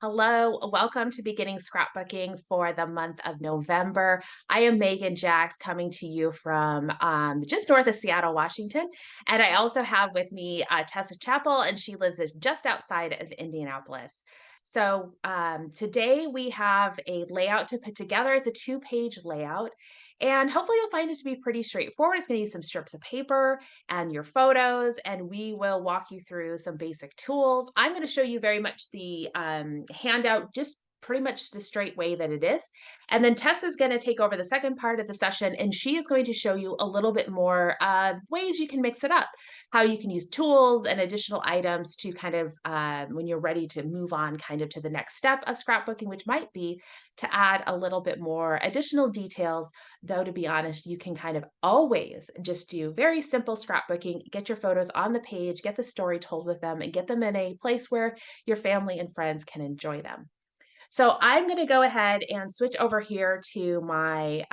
Hello, welcome to beginning scrapbooking for the month of November. I am Megan Jacks coming to you from just north of Seattle, Washington. And I also have with me Tessa Chappell, and she lives just outside of Indianapolis. So today we have a layout to put together. It's a two-page layout. And hopefully you'll find it to be pretty straightforward. It's going to use some strips of paper and your photos, and we will walk you through some basic tools. I'm going to show you very much the handout, just pretty much the straight way that it is. And then Tessa's going to take over the second part of the session, and she is going to show you a little bit more ways you can mix it up, how you can use tools and additional items to kind of, when you're ready to move on kind of to the next step of scrapbooking, which might be to add a little bit more additional details. Though, to be honest, you can kind of always just do very simple scrapbooking, get your photos on the page, get the story told with them, and get them in a place where your family and friends can enjoy them. So I'm going to go ahead and switch over here to my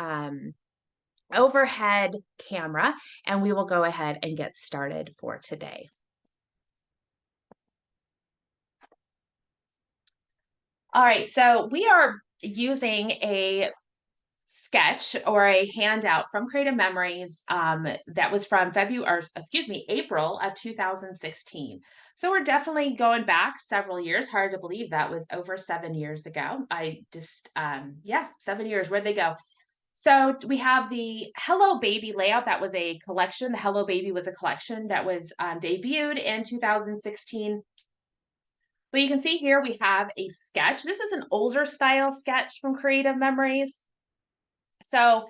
overhead camera, and we will go ahead and get started for today. All right, so we are using a sketch or a handout from Creative Memories that was from April of 2016. So we're definitely going back several years. Hard to believe that was over 7 years ago. Yeah, 7 years. Where'd they go? So we have the Hello Baby layout. That was a collection. The Hello Baby was a collection that was debuted in 2016. But you can see here we have a sketch. This is an older style sketch from Creative Memories. So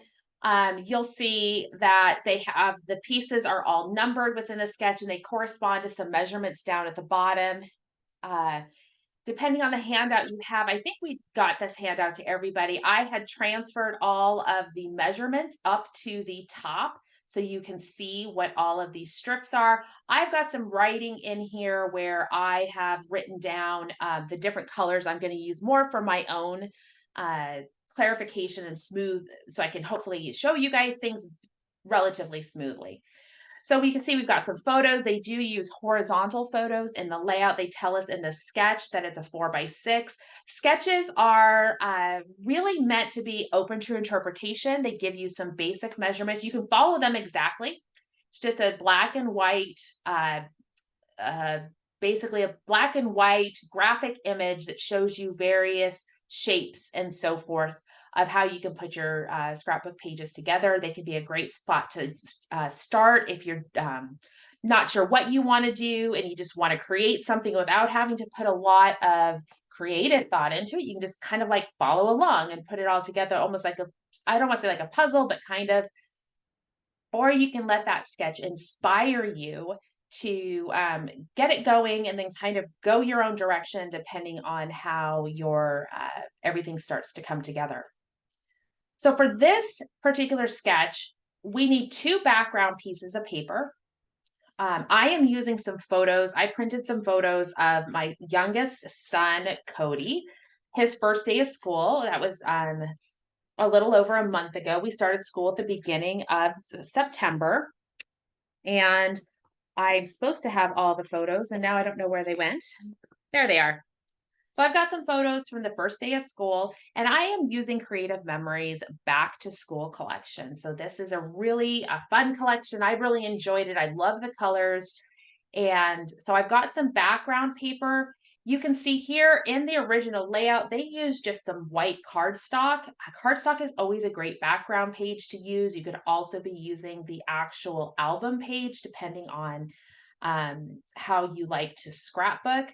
you'll see that they have the pieces are all numbered within the sketch, and they correspond to some measurements down at the bottom. Uh, Depending on the handout you have, I think we got this handout to everybody. I had transferred all of the measurements up to the top so you can see what all of these strips are. I've got some writing in here where I have written down the different colors I'm going to use more for my own uh, clarification and smooth, so I can hopefully show you guys things relatively smoothly. So we can see we've got some photos. They do use horizontal photos in the layout. They tell us in the sketch that it's a 4x6. Sketches are really meant to be open to interpretation. They give you some basic measurements. You can follow them exactly. It's just a black and white, uh, basically a black and white graphic image that shows you various shapes and so forth of how you can put your scrapbook pages together. They can be a great spot to start if you're not sure what you want to do and you just want to create something without having to put a lot of creative thought into it. You can just kind of like follow along and put it all together, almost like I don't want to say like a puzzle, but kind of. Or you can let that sketch inspire you to get it going and then kind of go your own direction depending on how your everything starts to come together. So for this particular sketch, we need two background pieces of paper. I am using some photos. I printed some photos of my youngest son, Cody, his first day of school. That was a little over a month ago. We started school at the beginning of September, and I'm supposed to have all the photos, and now I don't know where they went. There they are. So I've got some photos from the first day of school, and I am using Creative Memories Back to School collection. So this is a fun collection. I really enjoyed it. I love the colors. And so I've got some background paper. You can see here in the original layout, they use just some white cardstock. Cardstock is always a great background page to use. You could also be using the actual album page, depending on how you like to scrapbook.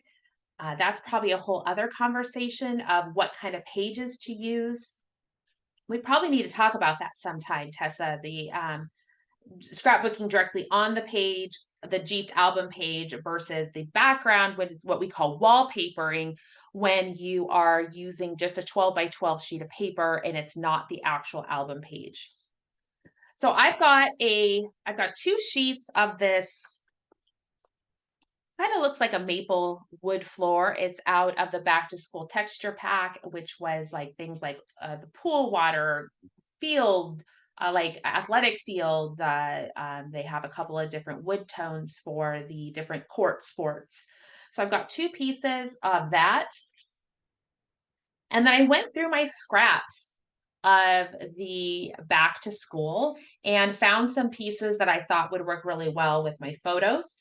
That's probably a whole other conversation of what kind of pages to use. We probably need to talk about that sometime, Tessa, the scrapbooking directly on the page, the Jeeped album page versus the background, which is what we call wallpapering, when you are using just a 12 by 12 sheet of paper and it's not the actual album page. So I've got two sheets of this. Kind of looks like a maple wood floor. It's out of the back to school texture pack, which was like things like the pool water, field, like athletic fields. They have a couple of different wood tones for the different court sports. So I've got two pieces of that. And then I went through my scraps of the back to school and found some pieces that I thought would work really well with my photos.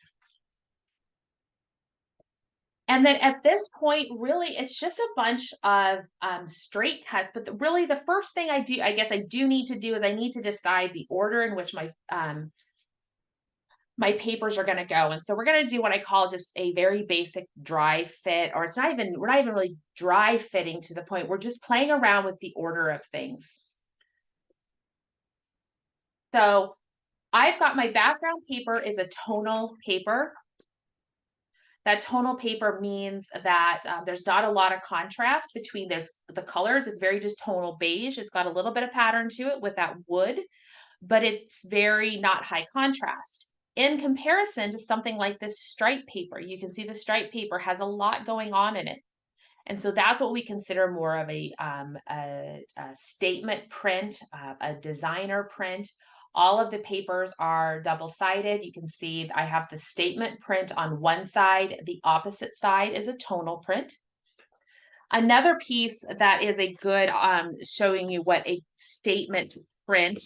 And then at this point, really, it's just a bunch of straight cuts. But really, the first thing I guess I do need to do is I need to decide the order in which my papers are going to go. And so we're going to do what I call just a very basic dry fit, or we're not even really dry fitting to the point. We're just playing around with the order of things. So I've got my background paper is a tonal paper. That tonal paper means that there's not a lot of contrast between the colors. It's very just tonal beige. It's got a little bit of pattern to it with that wood, but it's very not high contrast. In comparison to something like this stripe paper, you can see the stripe paper has a lot going on in it. And so that's what we consider more of a statement print, a designer print. All of the papers are double-sided. You can see I have the statement print on one side. The opposite side is a tonal print. Another piece that is a good showing you what a statement print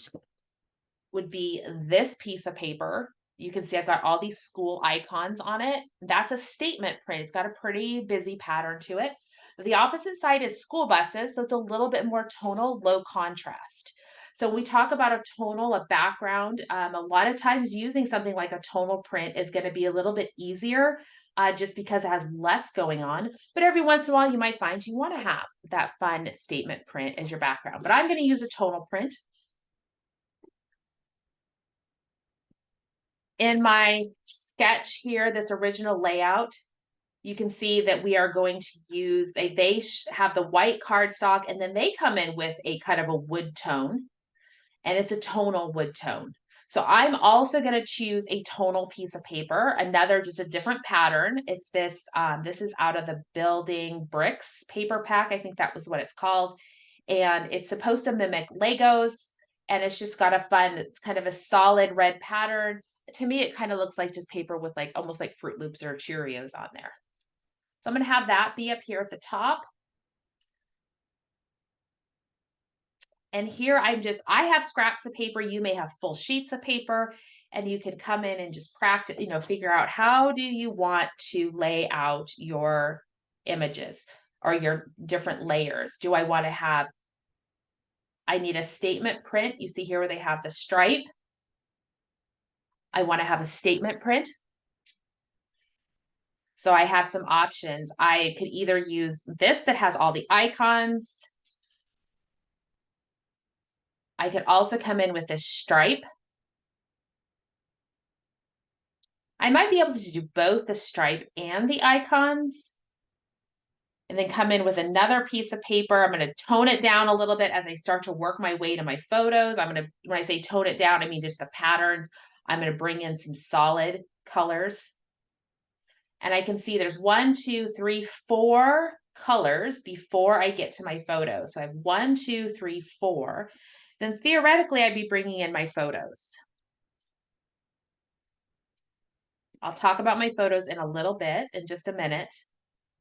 would be this piece of paper. You can see I've got all these school icons on it. That's a statement print. It's got a pretty busy pattern to it. The opposite side is school buses, so it's a little bit more tonal, low contrast. So we talk about a tonal, a background. A lot of times using something like a tonal print is going to be a little bit easier just because it has less going on. But every once in a while, you might find you want to have that fun statement print as your background. But I'm going to use a tonal print. In my sketch here, this original layout, you can see that we are going to use they have the white cardstock, and then they come in with a kind of a wood tone, and it's a tonal wood tone. So I'm also going to choose a tonal piece of paper, just a different pattern. It's this is out of the Building Bricks paper pack. I think that was what it's called. And it's supposed to mimic Legos, and it's just got it's kind of a solid red pattern. To me, it kind of looks like just paper with like almost like Fruit Loops or Cheerios on there. So I'm going to have that be up here at the top. And here I have scraps of paper. You may have full sheets of paper, and you can come in and just practice, figure out how do you want to lay out your images or your different layers. Do I want to I need a statement print. You see here where they have the stripe. I want to have a statement print. So I have some options. I could either use this that has all the icons. I could also come in with this stripe. I might be able to do both the stripe and the icons. And then come in with another piece of paper. I'm going to tone it down a little bit as I start to work my way to my photos. When I say tone it down, I mean just the patterns. I'm going to bring in some solid colors. And I can see there's 1, 2, 3, 4 colors before I get to my photo. So I have 1, 2, 3, 4. Then theoretically, I'd be bringing in my photos. I'll talk about my photos in a little bit, in just a minute,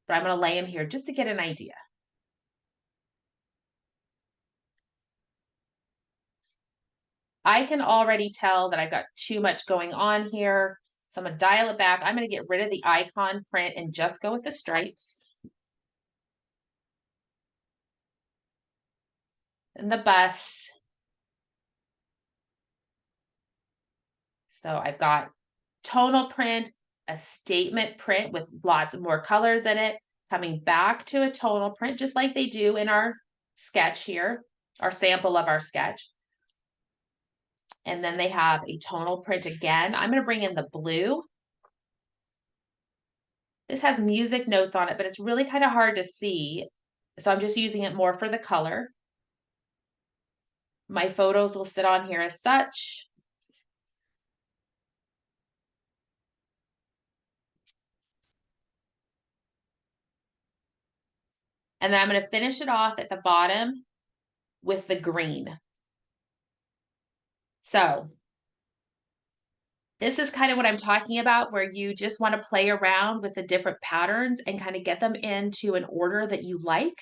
but I'm going to lay them here just to get an idea. I can already tell that I've got too much going on here. So I'm going to dial it back. I'm going to get rid of the icon print and just go with the stripes. And the bus. So I've got tonal print, a statement print with lots more colors in it, coming back to a tonal print, just like they do in our sketch here, our sample of our sketch. And then they have a tonal print again. I'm going to bring in the blue. This has music notes on it, but it's really kind of hard to see. So I'm just using it more for the color. My photos will sit on here as such. And then I'm going to finish it off at the bottom with the green. So this is kind of what I'm talking about, where you just want to play around with the different patterns and kind of get them into an order that you like.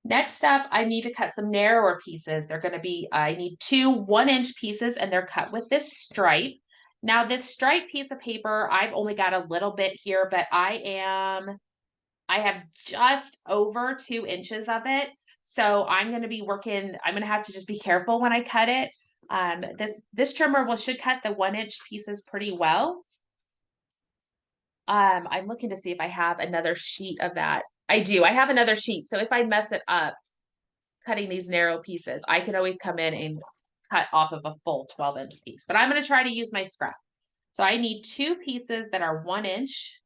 Next up, I need to cut some narrower pieces. They're going to be, I need two 1-inch pieces and they're cut with this stripe. Now this stripe piece of paper, I've only got a little bit here, but I have just over 2 inches of it. So I'm going to be working, I'm going to have to just be careful when I cut it. This trimmer should cut the 1-inch pieces pretty well. I'm looking to see if I have another sheet of that. I do. I have another sheet. So if I mess it up cutting these narrow pieces, I can always come in and cut off of a full 12-inch piece. But I'm going to try to use my scrap. So I need two pieces that are 1-inch.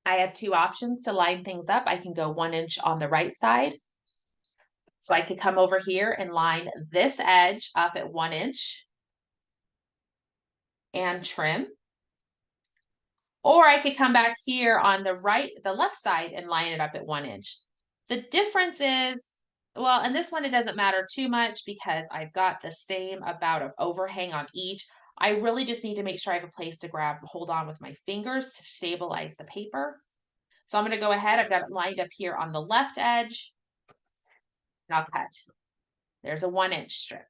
I have two options to line things up. I can go 1-inch on the right side. So I could come over here and line this edge up at 1-inch and trim. Or I could come back here on the left side and line it up at 1-inch. The difference is, well, and this one, it doesn't matter too much because I've got the same amount of overhang on each. I really just need to make sure I have a place to hold on with my fingers to stabilize the paper. So I'm going to go ahead. I've got it lined up here on the left edge. And I'll cut. There's a 1-inch strip.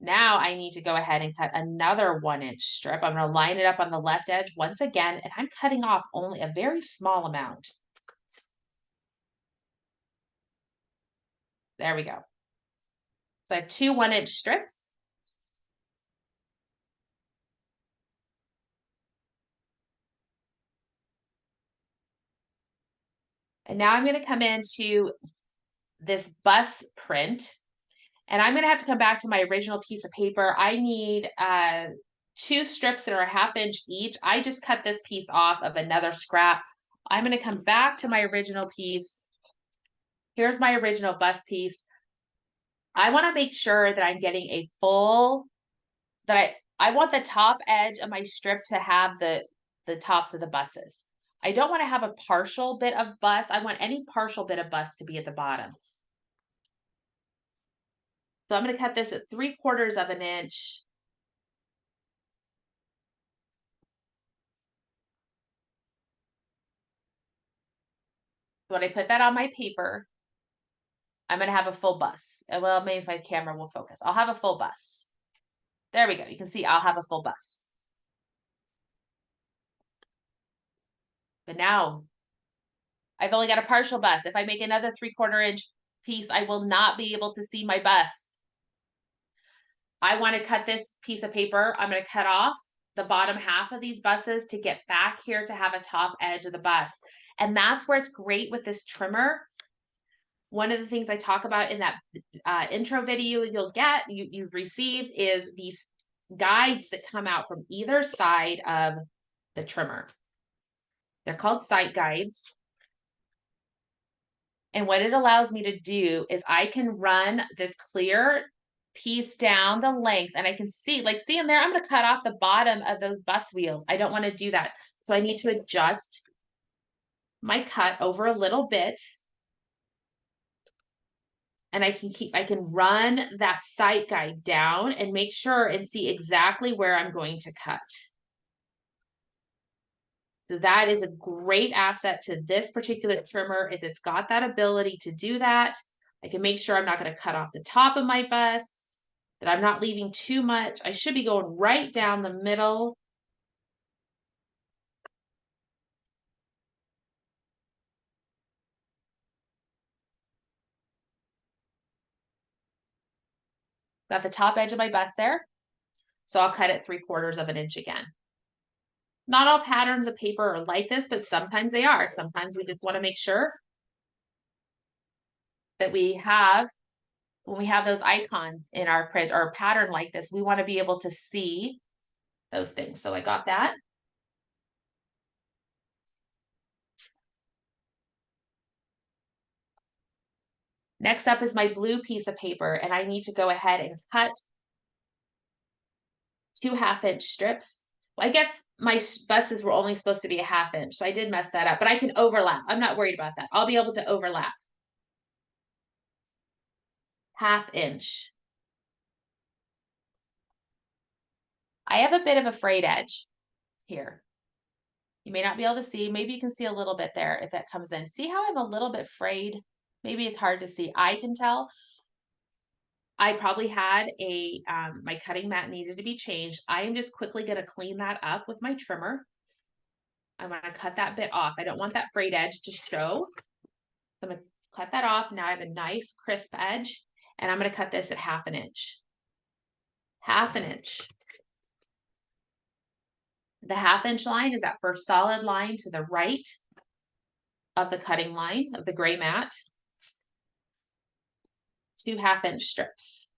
Now I need to go ahead and cut another 1-inch strip. I'm going to line it up on the left edge once again, and I'm cutting off only a very small amount. There we go. So I have two 1-inch strips. And now I'm going to come into this bus print. And I'm going to have to come back to my original piece of paper. I need two strips that are a 1/2 inch each. I just cut this piece off of another scrap. I'm going to come back to my original piece. Here's my original bus piece. I want to make sure that I'm getting a full, that I want the top edge of my strip to have the tops of the buses. I don't want to have a partial bit of bus. I want any partial bit of bus to be at the bottom. So I'm going to cut this at 3/4 of an inch. When I put that on my paper, I'm going to have a full bus. Well, maybe if my camera will focus, I'll have a full bus. There we go. You can see I'll have a full bus. But now I've only got a partial bus. If I make another 3/4 inch piece, I will not be able to see my bus. I want to cut this piece of paper. I'm going to cut off the bottom half of these buses to get back here to have a top edge of the bus. And that's where it's great with this trimmer. One of the things I talk about in that intro video you've received is these guides that come out from either side of the trimmer. They're called sight guides. And what it allows me to do is I can run this clear piece down the length and I can see, like, see in there, I'm going to cut off the bottom of those bus wheels. I don't want to do that. So I need to adjust my cut over a little bit. And I can run that sight guide down and make sure and see exactly where I'm going to cut. So that is a great asset to this particular trimmer, is it's got that ability to do that. I can make sure I'm not going to cut off the top of my bus, that I'm not leaving too much. I should be going right down the middle. Got the top edge of my bus there. So I'll cut it 3/4 of an inch again. Not all patterns of paper are like this, but sometimes they are. Sometimes we just want to make sure that when we have those icons in our prints or a pattern like this, we want to be able to see those things. So I got that. Next up is my blue piece of paper, and I need to go ahead and cut two 1/2 inch strips. Well, I guess my buses were only supposed to be a 1/2 inch, so I did mess that up, but I can overlap. I'm not worried about that. I'll be able to overlap. 1/2 inch. I have a bit of a frayed edge here. You may not be able to see, maybe you can see a little bit there if it comes in. See how I'm a little bit frayed? Maybe it's hard to see. I can tell. I probably had my cutting mat needed to be changed. I am just quickly going to clean that up with my trimmer. I'm going to cut that bit off. I don't want that frayed edge to show. I'm going to cut that off. Now I have a nice crisp edge, and I'm going to cut this at 1/2 inch. 1/2 inch. The 1/2 inch line is that first solid line to the right of the cutting line of the gray mat. 2 1/2 inch strips.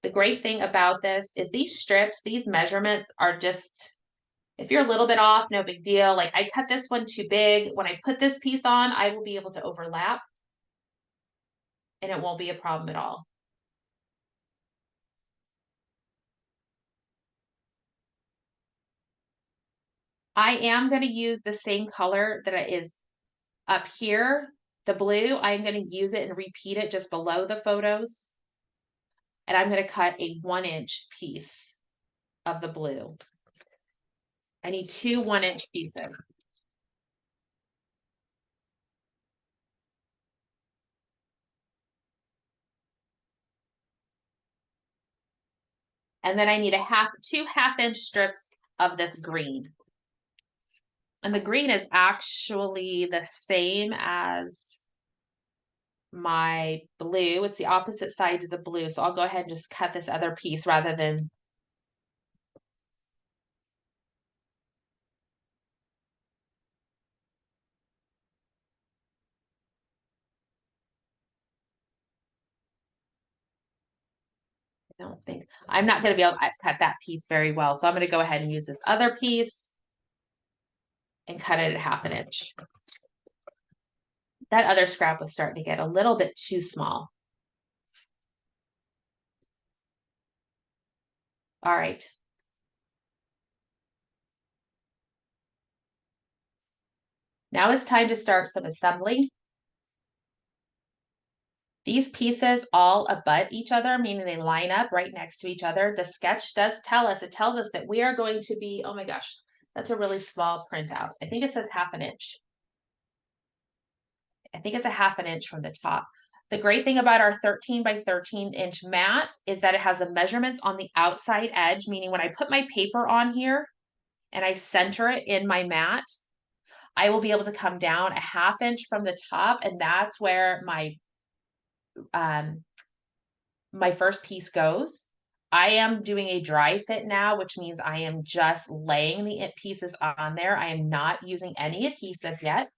The great thing about this is these strips, these measurements are just, if you're a little bit off, no big deal. Like I cut this one too big. When I put this piece on, I will be able to overlap and it won't be a problem at all. I am going to use the same color that is up here, the blue. I'm going to use it and repeat it just below the photos. And I'm going to cut a 1-inch piece of the blue. I need 2 1-inch pieces. And then I need 2 1/2 inch strips of this green. And the green is actually the same as my blue. It's the opposite side to the blue. So I'll go ahead and just cut this other piece rather than. I don't think, I'm not going to be able to cut that piece very well. So I'm going to go ahead and use this other piece and cut it at 1/2 inch. That other scrap was starting to get a little bit too small. All right. Now it's time to start some assembly. These pieces all abut each other, meaning they line up right next to each other. The sketch does tell us, it tells us that we are going to be, oh my gosh, that's a really small printout. I think it says 1/2 inch. I think it's a 1/2 inch from the top. The great thing about our 13 by 13 inch mat is that it has the measurements on the outside edge, meaning when I put my paper on here and I center it in my mat, I will be able to come down a 1/2 inch from the top, and that's where my first piece goes. I am doing a dry fit now, which means I am just laying the pieces on there. I am not using any adhesive yet.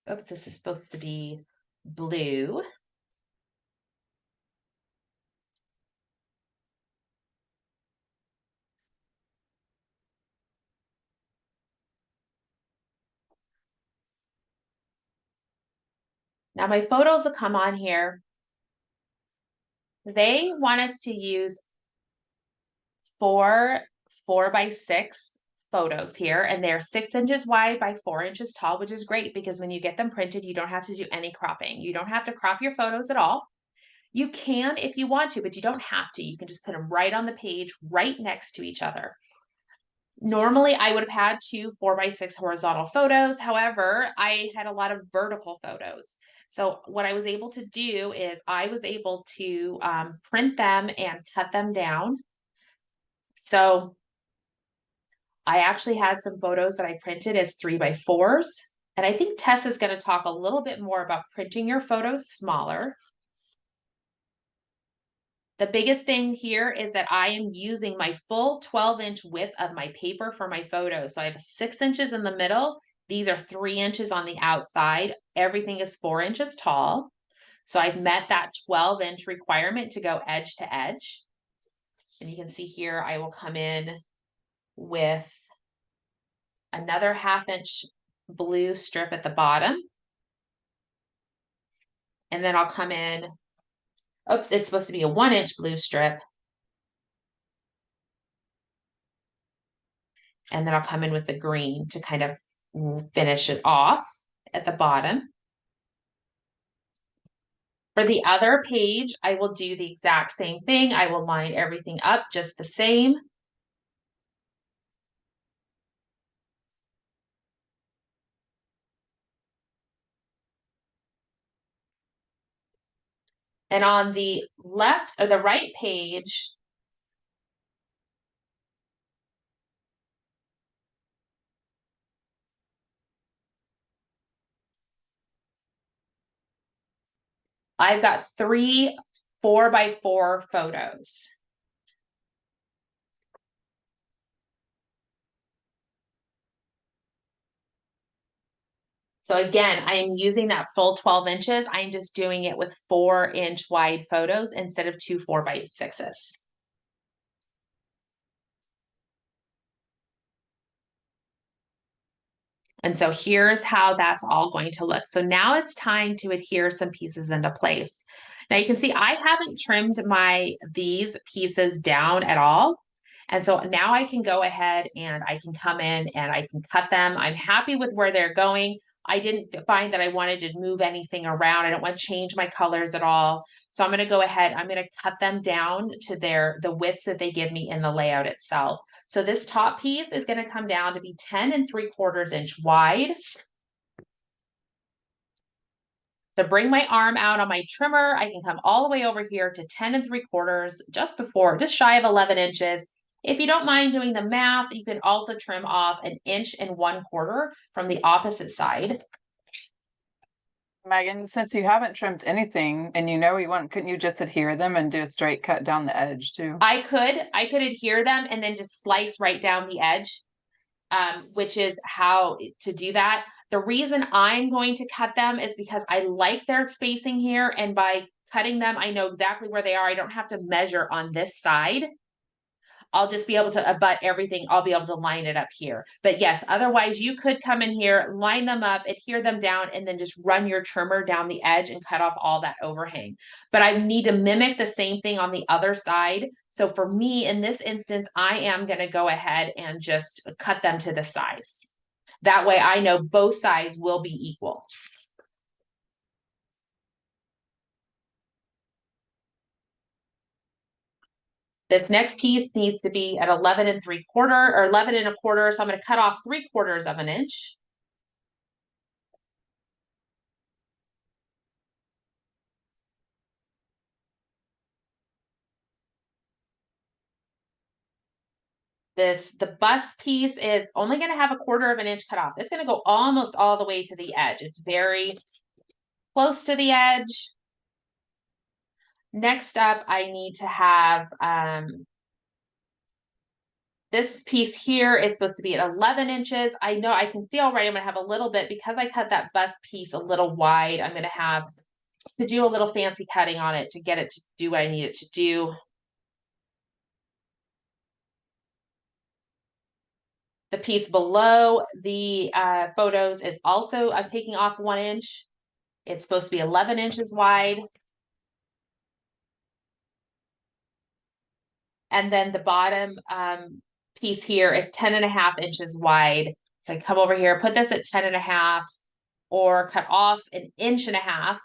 Oops, this is supposed to be blue. Now my photos will come on here. They want us to use 4 by 6 photos here, and they're 6 inches wide by 4 inches tall, which is great because when you get them printed, you don't have to do any cropping. You don't have to crop your photos at all. You can if you want to, but you don't have to. You can just put them right on the page, right next to each other. Normally, I would have had 2 4 by 6 horizontal photos. However, I had a lot of vertical photos. So what I was able to do is I was able to print them and cut them down. So I actually had some photos that I printed as 3 by 4s. And I think Tess is going to talk a little bit more about printing your photos smaller. The biggest thing here is that I am using my full 12-inch width of my paper for my photos. So I have 6 inches in the middle. These are 3 inches on the outside. Everything is 4 inches tall. So I've met that 12-inch requirement to go edge to edge. And you can see here, I will come in with another 1/2 inch blue strip at the bottom. And then I'll come in, oops, it's supposed to be a 1-inch blue strip. And then I'll come in with the green to kind of finish it off at the bottom. For the other page, I will do the exact same thing. I will line everything up just the same. And on the left or the right page, I've got 3 4x4 photos. So again, I am using that full 12 inches. I'm just doing it with 4-inch wide photos instead of 2 4x6s. And so here's how that's all going to look. So now it's time to adhere some pieces into place. Now you can see I haven't trimmed these pieces down at all. And so now I can go ahead and I can come in and I can cut them. I'm happy with where they're going. I didn't find that I wanted to move anything around. I don't want to change my colors at all. So I'm going to go ahead, I'm going to cut them down to the widths that they give me in the layout itself. So this top piece is going to come down to be 10 3/4 inch wide. So bring my arm out on my trimmer. I can come all the way over here to 10 3/4, just shy of 11 inches. If you don't mind doing the math, you can also trim off 1.25 inches from the opposite side. Megan, since you haven't trimmed anything and you know you want, couldn't you just adhere them and do a straight cut down the edge too? I could adhere them and then just slice right down the edge, which is how to do that. The reason I'm going to cut them is because I like their spacing here, and by cutting them, I know exactly where they are. I don't have to measure on this side. I'll just be able to abut everything. I'll be able to line it up here. But yes, otherwise you could come in here, line them up, adhere them down, and then just run your trimmer down the edge and cut off all that overhang. But I need to mimic the same thing on the other side. So for me, in this instance, I am going to go ahead and just cut them to the size. That way I know both sides will be equal. This next piece needs to be at 11 3/4 or 11 1/4. So I'm going to cut off 3/4 of an inch. The bust piece is only going to have 1/4 of an inch cut off. It's going to go almost all the way to the edge. It's very close to the edge. Next up, I need to have this piece here. It's supposed to be at 11 inches. I know I can see already I'm going to have a little bit, because I cut that bust piece a little wide, I'm going to have to do a little fancy cutting on it to get it to do what I need it to do. The piece below the photos is also, I'm taking off 1 inch. It's supposed to be 11 inches wide. And then the bottom piece here is 10.5 inches wide. So I come over here, put this at 10.5, or cut off 1.5 inches.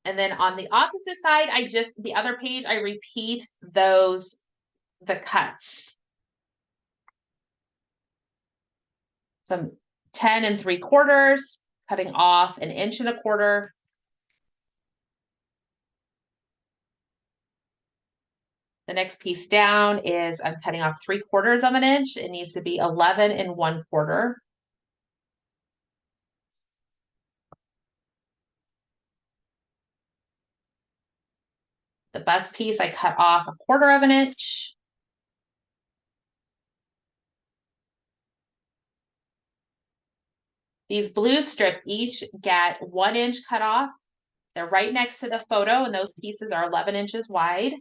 And then on the opposite side, the other page, I repeat the cuts. So 10 3/4, cutting off 1.25 inches. The next piece down is I'm cutting off 3/4 of an inch. It needs to be 11 1/4. The bust piece, I cut off 1/4 of an inch. These blue strips each get 1 inch cut off. They're right next to the photo, and those pieces are 11 inches wide.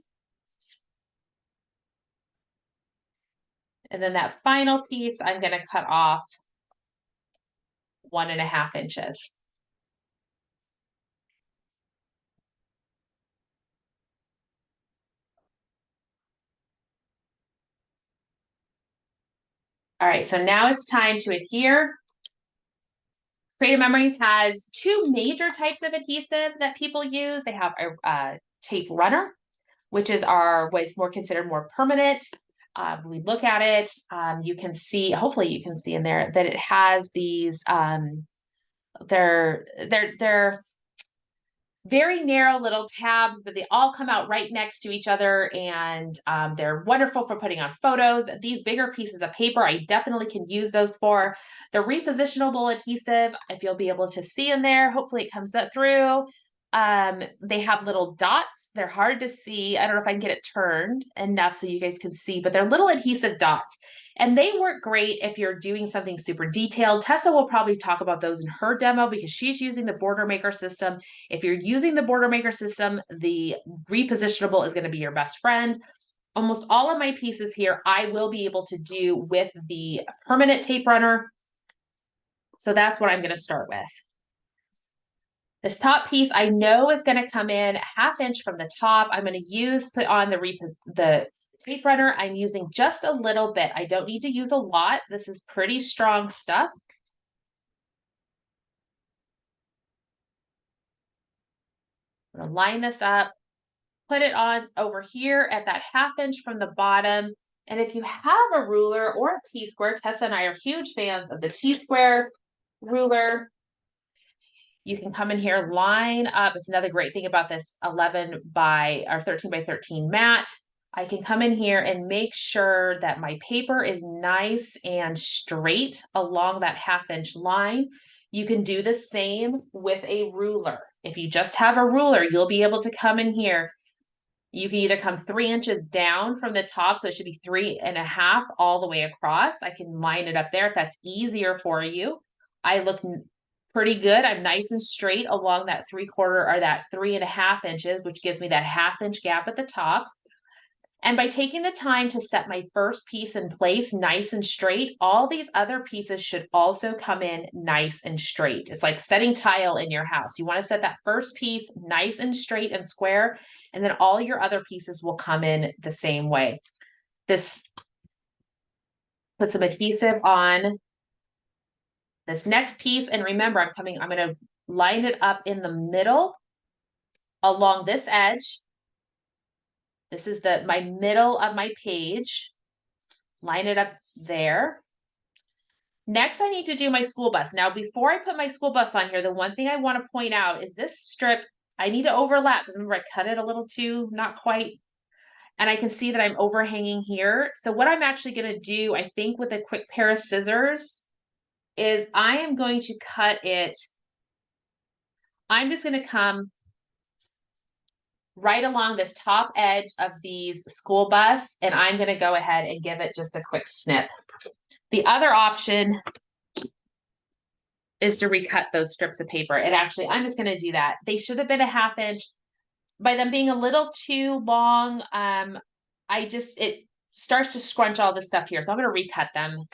And then that final piece, I'm going to cut off 1.5 inches. All right, so now it's time to adhere. Creative Memories has two major types of adhesive that people use. They have a tape runner, which is what's more considered more permanent. We look at it, you can see, hopefully you can see in there that it has these, they're very narrow little tabs, but they all come out right next to each other, and they're wonderful for putting on photos. These bigger pieces of paper, I definitely can use those for. The repositionable adhesive, if you'll be able to see in there, hopefully it comes up through. They have little dots. They're hard to see. I don't know if I can get it turned enough so you guys can see, but they're little adhesive dots. And they work great if you're doing something super detailed. Tessa will probably talk about those in her demo because she's using the Border Maker system. If you're using the Border Maker system, the repositionable is going to be your best friend. Almost all of my pieces here, I will be able to do with the permanent tape runner. So that's what I'm going to start with. This top piece I know is going to come in 1/2 inch from the top. I'm going to put on the tape runner. I'm using just a little bit. I don't need to use a lot. This is pretty strong stuff. I'm going to line this up, put it on over here at that 1/2 inch from the bottom. And if you have a ruler or a T-square, Tessa and I are huge fans of the T-square ruler. You can come in here, line up. It's another great thing about this 13 by 13 mat. I can come in here and make sure that my paper is nice and straight along that 1/2 inch line. You can do the same with a ruler. If you just have a ruler, you'll be able to come in here. You can either come 3 inches down from the top, so it should be 3.5 all the way across. I can line it up there if that's easier for you. I look pretty good. I'm nice and straight along that 3/4 or that 3.5 inches, which gives me that 1/2 inch gap at the top. And by taking the time to set my first piece in place nice and straight, all these other pieces should also come in nice and straight. It's like setting tile in your house. You want to set that first piece nice and straight and square, and then all your other pieces will come in the same way. This put some adhesive on this next piece. And remember, I'm going to line it up in the middle along this edge. This is my middle of my page. Line it up there. Next, I need to do my school bus. Now, before I put my school bus on here, the one thing I want to point out is this strip, I need to overlap because remember I cut it a little too, not quite. And I can see that I'm overhanging here. So what I'm actually going to do, I think with a quick pair of scissors, is I am going to cut it. I'm just going to come right along this top edge of these school bus, and I'm going to go ahead and give it just a quick snip. The other option is to recut those strips of paper. And actually, I'm just going to do that. They should have been a 1/2 inch. By them being a little too long, it starts to scrunch all this stuff here. So I'm going to recut them.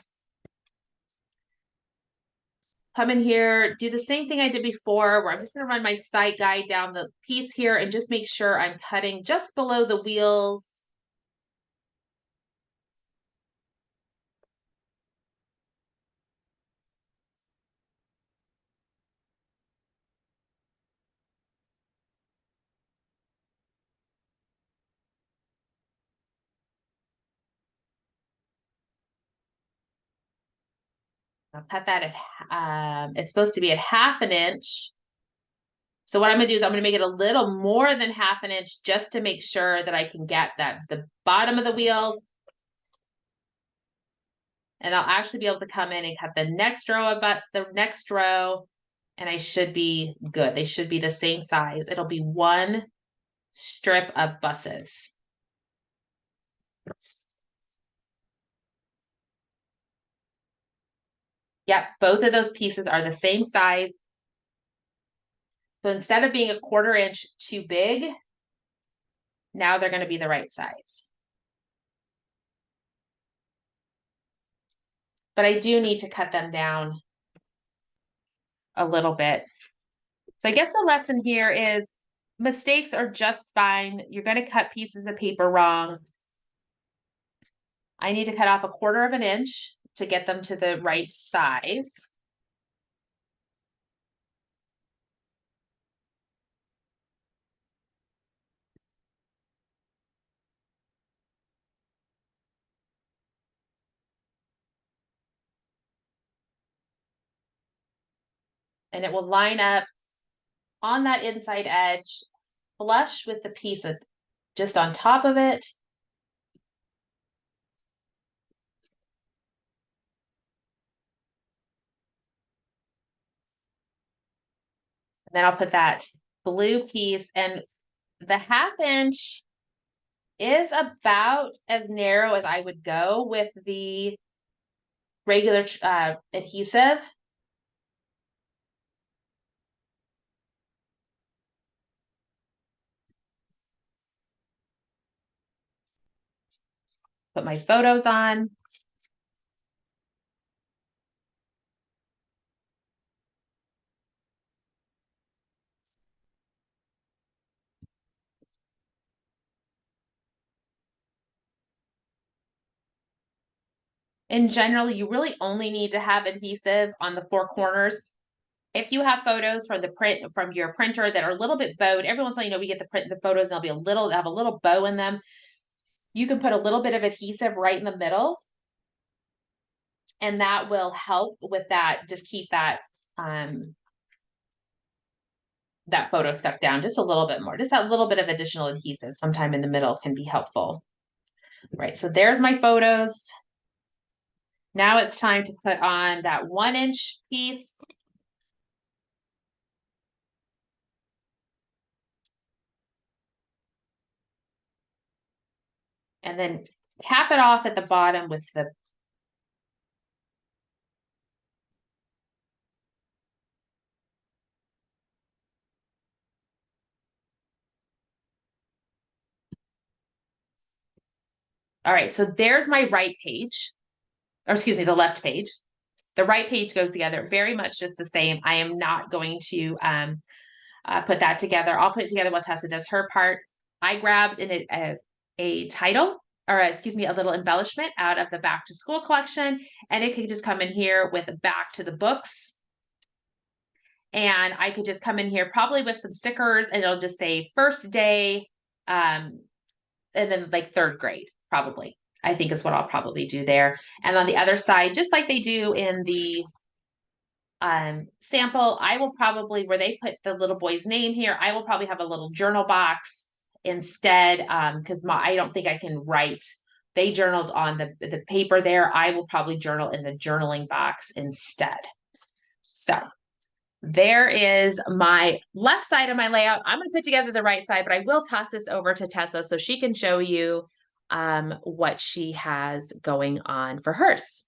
Come in here, do the same thing I did before, where I'm just going to run my side guide down the piece here and just make sure I'm cutting just below the wheels. I'll cut that at, it's supposed to be at 1/2 inch. So what I'm gonna do is I'm gonna make it a little more than 1/2 inch just to make sure that I can get the bottom of the wheel. And I'll actually be able to come in and cut the next row and I should be good. They should be the same size. It'll be one strip of buses. Yep, both of those pieces are the same size. So instead of being a 1/4 inch too big, now they're going to be the right size. But I do need to cut them down a little bit. So I guess the lesson here is mistakes are just fine. You're going to cut pieces of paper wrong. I need to cut off a 1/4 of an inch. to get them to the right size. And it will line up on that inside edge, flush with the piece just on top of it. And then I'll put that blue piece, and the 1/2 inch is about as narrow as I would go with the regular adhesive. Put my photos on. In general, you really only need to have adhesive on the 4 corners. If you have photos from your printer that are a little bit bowed, every once in a while, we get the photos, and they'll be have a little bow in them. You can put a little bit of adhesive right in the middle, and that will help with that. Just keep that that photo stuck down just a little bit more. Just that little bit of additional adhesive sometime in the middle can be helpful. Right, so there's my photos. Now it's time to put on that 1 inch piece. And then cap it off at the bottom with the all right, so there's my right page, or excuse me, the left page. The right page goes together very much just the same. I am not going to put that together. I'll put it together while Tessa does her part. I grabbed a title, or excuse me, a little embellishment out of the back to school collection, and it could just come in here with back to the books. And I could just come in here probably with some stickers, and it'll just say first day, and then like 3rd grade, probably. I think is what I'll probably do there. And on the other side, just like they do in the sample, I will probably, where they put the little boy's name here, I will probably have a little journal box instead, because I don't think I can write. They journals on the paper there. I will probably journal in the journaling box instead. So there is my left side of my layout. I'm going to put together the right side, but I will toss this over to Tessa so she can show you what she has going on for hers.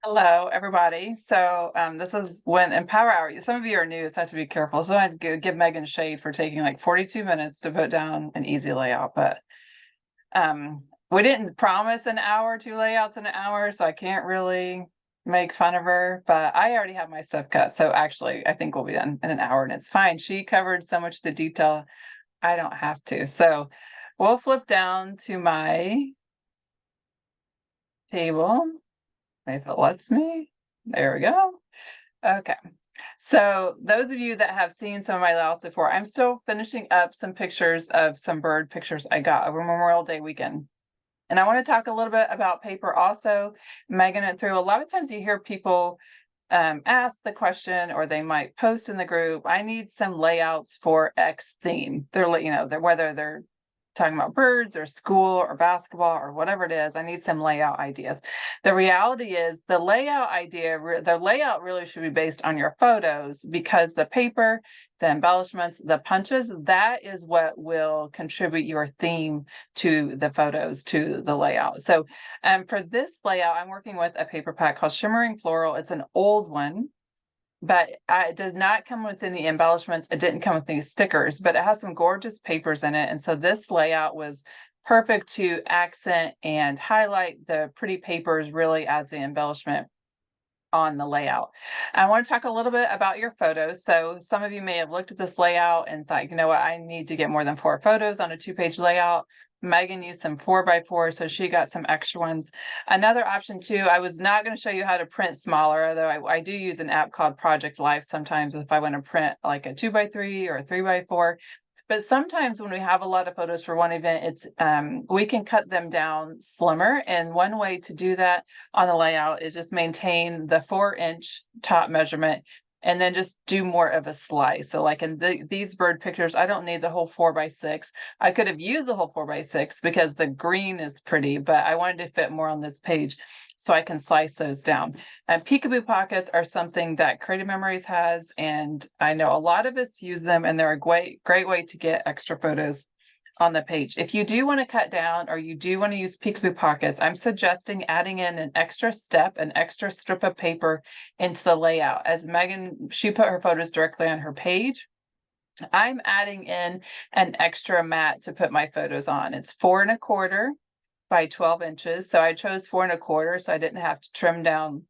Hello, everybody. So this is when in Power Hour, some of you are new, so I have to be careful. So I had to give Meggan shade for taking like 42 minutes to put down an easy layout, but we didn't promise an hour, 2 layouts in an hour, so I can't really make fun of her, but I already have my stuff cut. So actually, I think we'll be done in an hour, and it's fine. She covered so much of the detail, I don't have to. So we'll flip down to my table. If it lets me. There we go. Okay. So those of you that have seen some of my layouts before, I'm still finishing up some pictures of some bird pictures I got over Memorial Day weekend. And I want to talk a little bit about paper also. Meggan went through, a lot of times you hear people ask the question, or they might post in the group, I need some layouts for X theme. They're, whether they're talking about birds or school or basketball or whatever it is, I need some layout ideas. The reality is the layout really should be based on your photos, because the paper, the embellishments, the punches, that is what will contribute your theme to the photos, to the layout. So for this layout, I'm working with a paper pack called Shimmering Floral. It's an old one, but it does not come with any embellishments. It didn't come with any stickers, but it has some gorgeous papers in it. And so this layout was perfect to accent and highlight the pretty papers really as the embellishment on the layout. I want to talk a little bit about your photos. So some of you may have looked at this layout and thought, you know what, I need to get more than 4 photos on a 2-page layout. Megan used some 4x4, so she got some extra ones. Another option too, I was not going to show you how to print smaller, although I do use an app called Project Life sometimes if I want to print like a 2x3 or a 3x4. But sometimes when we have a lot of photos for one event, it's we can cut them down slimmer. And one way to do that on the layout is just maintain the 4-inch top measurement and then just do more of a slice. So like in these bird pictures, I don't need the whole 4x6. I could have used the whole 4x6 because the green is pretty, but I wanted to fit more on this page so I can slice those down. And peekaboo pockets are something that Creative Memories has, and I know a lot of us use them, and they're a great way to get extra photos on the page. If you do want to cut down or you do want to use peekaboo pockets, I'm suggesting adding in an extra step, an extra strip of paper into the layout. As Megan, she put her photos directly on her page. I'm adding in an extra mat to put my photos on. It's 4¼ by 12 inches. So I chose 4¼ so I didn't have to trim down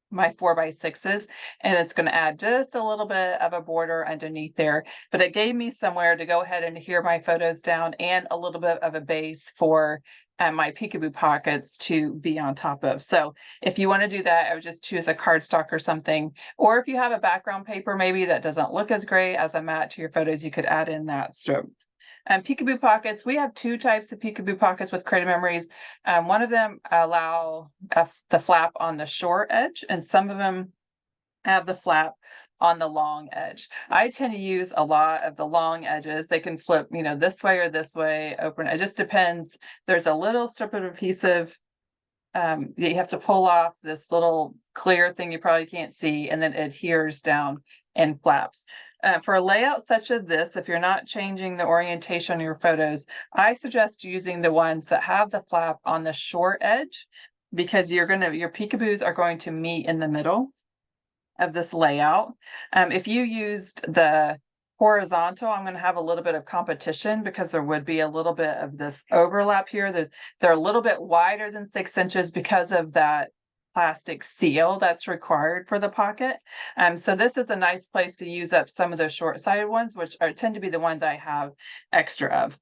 my 4x6s, and it's going to add just a little bit of a border underneath there, but it gave me somewhere to go ahead and adhere my photos down and a little bit of a base for my peekaboo pockets to be on top of. So if you want to do that, I would just choose a cardstock or something, or if you have a background paper maybe that doesn't look as great as a mat to your photos, you could add in that strip. Peekaboo pockets, we have 2 types of peekaboo pockets with Creative Memories. One of them allow the flap on the short edge, and some of them have the flap on the long edge. I tend to use a lot of the long edges. They can flip, this way or this way, open. It just depends. There's a little strip of adhesive you have to pull off this little clear thing you probably can't see, and then it adheres down and flaps. For a layout such as this, if you're not changing the orientation of your photos, I suggest using the ones that have the flap on the short edge, because your peekaboos are going to meet in the middle of this layout. If you used the horizontal, I'm going to have a little bit of competition because there would be a little bit of this overlap here. They're a little bit wider than 6 inches because of that plastic seal that's required for the pocket. So this is a nice place to use up some of those short-sided ones, which tend to be the ones I have extra of.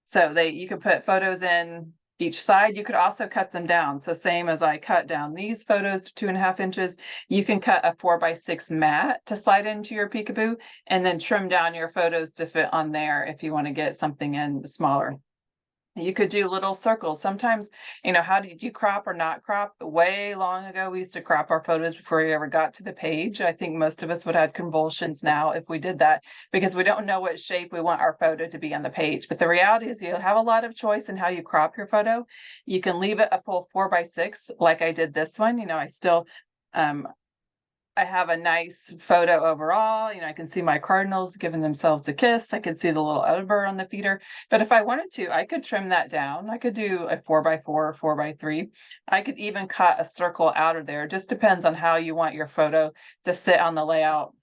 So you can put photos in each side. You could also cut them down. So same as I cut down these photos to 2½ inches, you can cut a 4x6 mat to slide into your peekaboo and then trim down your photos to fit on there if you want to get something in smaller. You could do little circles. Sometimes, how did you crop or not crop? Way long ago, we used to crop our photos before we ever got to the page. I think most of us would have convulsions now if we did that, because we don't know what shape we want our photo to be on the page. But the reality is you have a lot of choice in how you crop your photo. You can leave it a full 4x6 like I did this one. I still I have a nice photo overall. I can see my cardinals giving themselves the kiss. I can see the little elder on the feeder. But if I wanted to, I could trim that down. I could do a 4x4 or 4x3. I could even cut a circle out of there. It just depends on how you want your photo to sit on the layout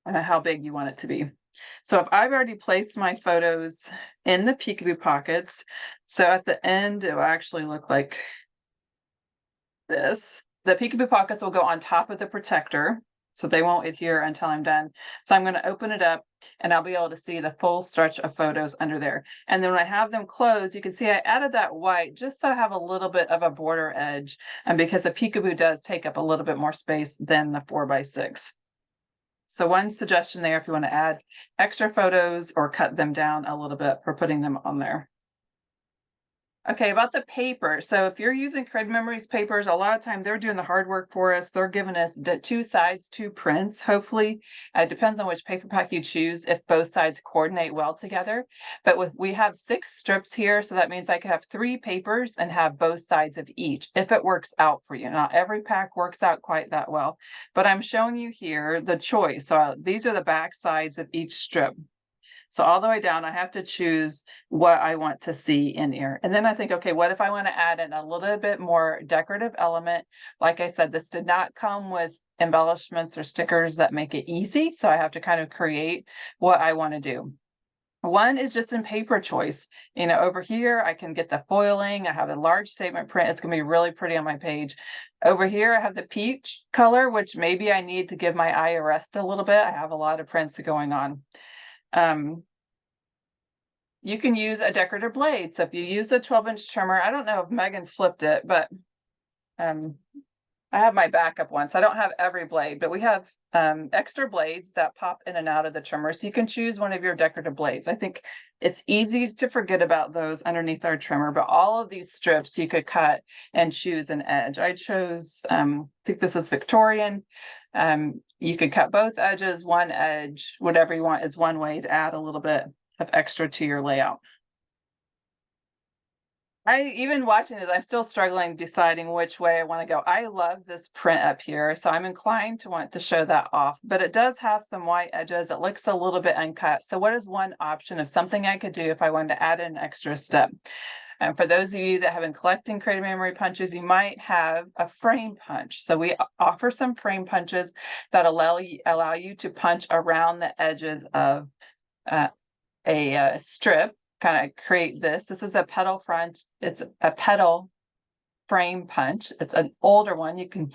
and how big you want it to be. So if I've already placed my photos in the peekaboo pockets, so at the end, it will actually look like this. The peekaboo pockets will go on top of the protector, so they won't adhere until I'm done. So I'm going to open it up and I'll be able to see the full stretch of photos under there. And then when I have them closed, you can see I added that white just so I have a little bit of a border edge, and because the peekaboo does take up a little bit more space than the 4x6. So one suggestion there if you want to add extra photos or cut them down a little bit for putting them on there. Okay, about the paper. So if you're using Creative Memories papers, a lot of time they're doing the hard work for us. They're giving us the 2 sides, 2 prints. Hopefully, it depends on which paper pack you choose if both sides coordinate well together. But we have 6 strips here, so that means I could have 3 papers and have both sides of each if it works out for you. Not every pack works out quite that well, but I'm showing you here the choice. So these are the back sides of each strip. So all the way down, I have to choose what I want to see in here. And then I think, okay, what if I want to add in a little bit more decorative element? Like I said, this did not come with embellishments or stickers that make it easy. So I have to kind of create what I want to do. One is just in paper choice. Over here, I can get the foiling. I have a large statement print. It's going to be really pretty on my page. Over here, I have the peach color, which maybe I need to give my eye a rest a little bit. I have a lot of prints going on. you can use a decorative blade. So if you use a 12-inch trimmer, I don't know if Megan flipped it, but I have my backup one, so I don't have every blade, but we have extra blades that pop in and out of the trimmer. So you can choose one of your decorative blades. I think it's easy to forget about those underneath our trimmer, but all of these strips you could cut and choose an edge. I chose, I think this is Victorian. You could cut both edges, one edge, whatever you want is one way to add a little bit of extra to your layout. Even watching this, I'm still struggling deciding which way I want to go. I love this print up here, so I'm inclined to want to show that off, but it does have some white edges. It looks a little bit uncut. So what is one option of something I could do if I wanted to add an extra step? And for those of you that have been collecting Creative Memory punches, you might have a frame punch. So we offer some frame punches that allow you to punch around the edges of a strip, kind of create this. This is a pedal front. It's a pedal frame punch. It's an older one. You can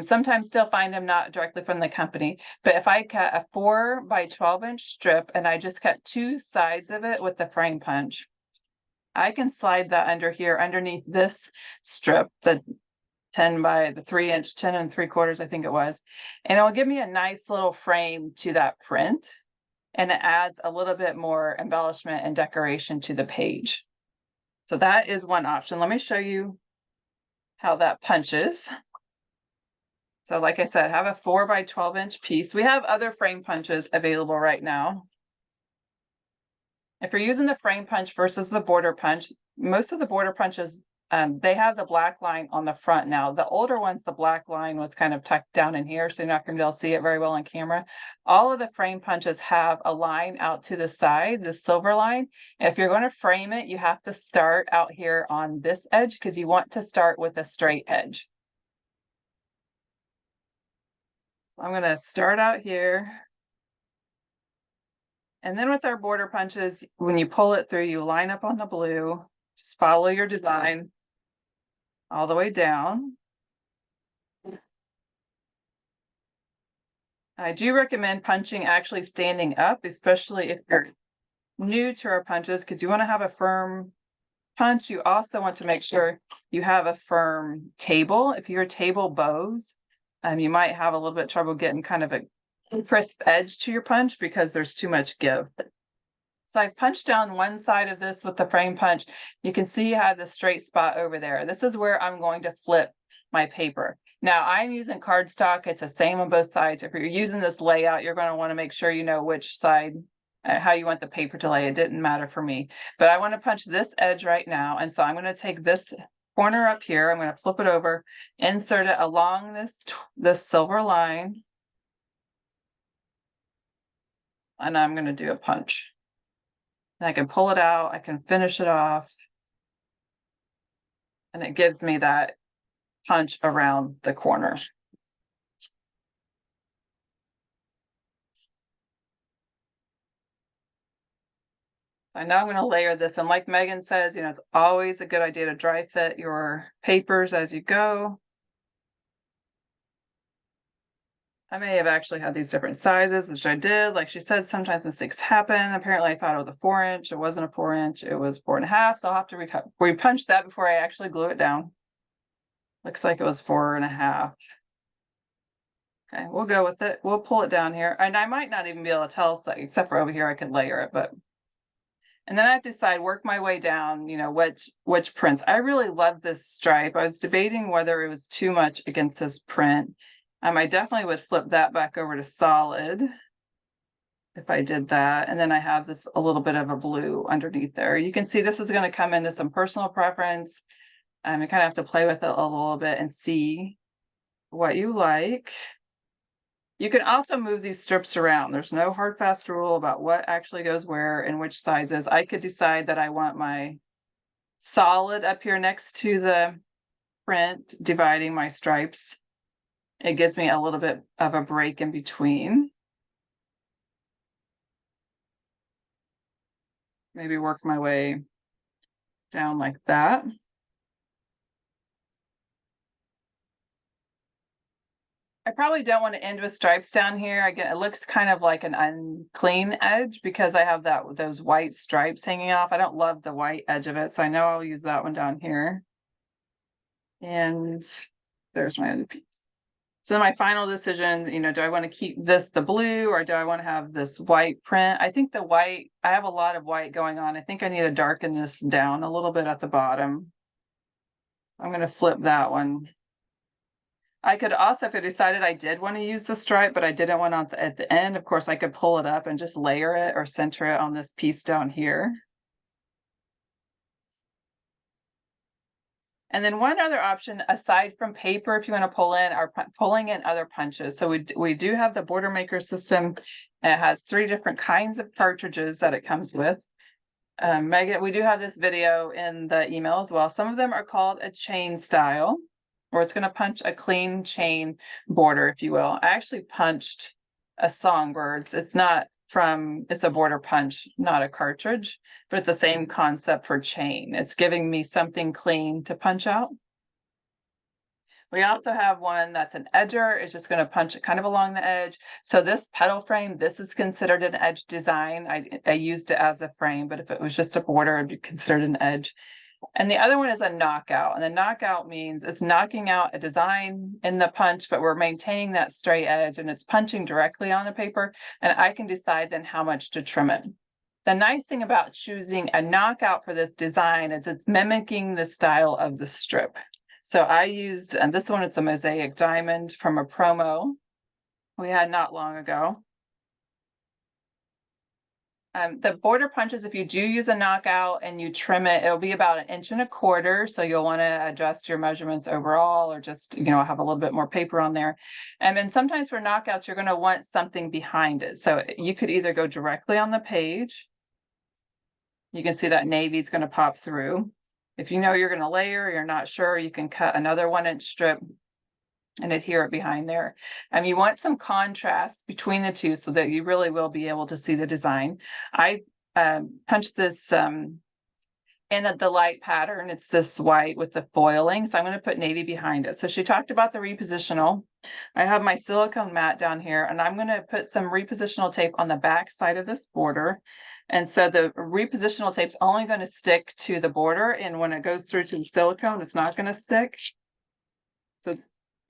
sometimes still find them not directly from the company. But if I cut a 4 by 12-inch strip and I just cut 2 sides of it with the frame punch, I can slide that under here underneath this strip, the 10 by the 3-inch, 10 3/4, I think it was. And it will give me a nice little frame to that print. And it adds a little bit more embellishment and decoration to the page. So that is one option. Let me show you how that punches. So like I said, I have a 4 by 12-inch piece. We have other frame punches available right now. If you're using the frame punch versus the border punch, most of the border punches, they have the black line on the front now. The older ones, the black line was kind of tucked down in here, so you're not going to be able to see it very well on camera. All of the frame punches have a line out to the side, the silver line. And if you're going to frame it, you have to start out here on this edge because you want to start with a straight edge. I'm going to start out here. And then with our border punches, when you pull it through, you line up on the blue, just follow your design all the way down. I do recommend punching actually standing up, especially if you're new to our punches, because you want to have a firm punch. You also want to make sure you have a firm table. If your table bows, you might have a little bit of trouble getting kind of a crisp edge to your punch because there's too much give. So I punched down one side of this with the frame punch. You can see I have the straight spot over there. This is where I'm going to flip my paper. Now I'm using cardstock. It's the same on both sides. If you're using this layout, you're going to want to make sure you know which side, how you want the paper to lay. It didn't matter for me, but I want to punch this edge right now. And so I'm going to take this corner up here. I'm going to flip it over, insert it along this silver line. And I'm going to do a punch. And I can pull it out, I can finish it off. And it gives me that punch around the corner. I know I'm going to layer this, and like Megan says, it's always a good idea to dry fit your papers as you go. I may have actually had these different sizes, which I did. Like she said, sometimes mistakes happen. Apparently I thought it was a 4-inch. It wasn't a 4-inch. It was 4.5. So I'll have to repunch that before I actually glue it down. Looks like it was 4.5. Okay, we'll go with it. We'll pull it down here. And I might not even be able to tell, so, except for over here, I could layer it, but. And then I have to decide, work my way down, which prints. I really love this stripe. I was debating whether it was too much against this print. I definitely would flip that back over to solid if I did that. And then I have this a little bit of a blue underneath there. You can see this is going to come into some personal preference. You kind of have to play with it a little bit and see what you like. You can also move these strips around. There's no hard fast rule about what actually goes where and which sizes. I could decide that I want my solid up here next to the print, dividing my stripes. It gives me a little bit of a break in between. Maybe work my way down like that. I probably don't want to end with stripes down here. Again, it looks kind of like an unclean edge because I have those white stripes hanging off. I don't love the white edge of it, so I know I'll use that one down here. And there's my other piece. So my final decision, do I want to keep this the blue or do I want to have this white print? I think the white, I have a lot of white going on. I think I need to darken this down a little bit at the bottom. I'm going to flip that one. I could also, if I decided I did want to use the stripe, but I didn't want at the end, of course, I could pull it up and just layer it or center it on this piece down here. And then one other option, aside from paper, if you want to pull in, are pulling in other punches. So we do have the Border Maker system. It has 3 different kinds of cartridges that it comes with. Meggan, we do have this video in the email as well. Some of them are called a chain style, or it's going to punch a clean chain border, if you will. I actually punched a Songbirds. It's a border punch, not a cartridge, but it's the same concept for chain. It's giving me something clean to punch out. We also have one that's an edger. It's just going to punch it kind of along the edge. So this pedal frame, this is considered an edge design. I used it as a frame, but if it was just a border, it'd be considered an edge. And the other one is a knockout. And the knockout means it's knocking out a design in the punch, but we're maintaining that straight edge and it's punching directly on the paper. And I can decide then how much to trim it. The nice thing about choosing a knockout for this design is it's mimicking the style of the strip. So I used, and this one, it's a mosaic diamond from a promo we had not long ago. The border punches, if you do use a knockout and you trim it, it'll be about 1.25 inches. So you'll want to adjust your measurements overall, or just, have a little bit more paper on there. And then sometimes for knockouts, you're going to want something behind it. So you could either go directly on the page. You can see that navy is going to pop through. If you know you're going to layer, you're not sure, you can cut another 1-inch strip and adhere it behind there. You want some contrast between the two so that you really will be able to see the design. I punched this in the light pattern. It's this white with the foiling. So I'm going to put navy behind it. So she talked about the repositional. I have my silicone mat down here, and I'm going to put some repositional tape on the back side of this border. And so the repositional tape's only going to stick to the border. And when it goes through to the silicone, it's not going to stick. So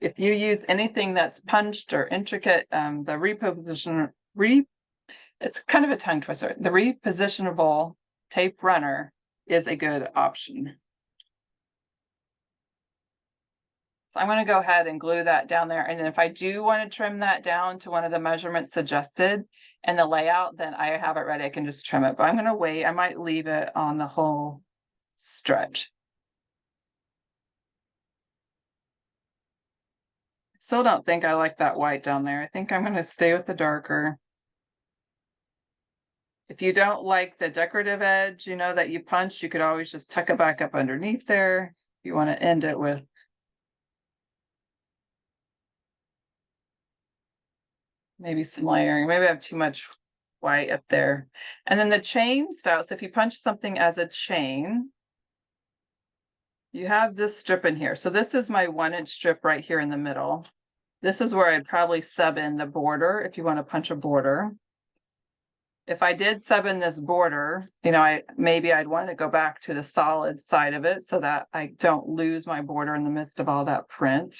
if you use anything that's punched or intricate, it's kind of a tongue twister. The repositionable tape runner is a good option. So I'm going to go ahead and glue that down there. And then if I do want to trim that down to one of the measurements suggested in the layout, then I have it ready. I can just trim it, but I'm going to wait. I might leave it on the whole stretch. Still don't think I like that white down there. I think I'm going to stay with the darker. If you don't like the decorative edge, that you punched, you could always just tuck it back up underneath there. If you want to end it with maybe some layering. Maybe I have too much white up there. And then the chain style. So if you punch something as a chain, you have this strip in here. So this is my 1-inch strip right here in the middle. This is where I'd probably sub in the border if you want to punch a border. If I did sub in this border, maybe I'd want to go back to the solid side of it so that I don't lose my border in the midst of all that print.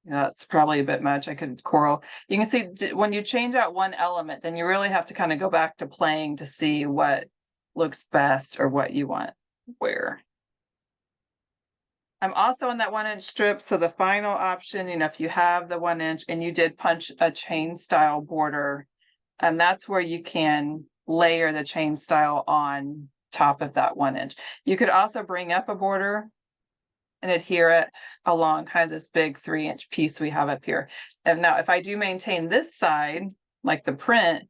Yeah, it's probably a bit much. I could coral. You can see when you change out one element, then you really have to kind of go back to playing to see what looks best or what you want where. I'm also on that 1-inch strip. So the final option, if you have the 1-inch and you did punch a chain style border, that's where you can layer the chain style on top of that 1-inch. You could also bring up a border and adhere it along kind of this big 3-inch piece we have up here. And now if I do maintain this side, like the print,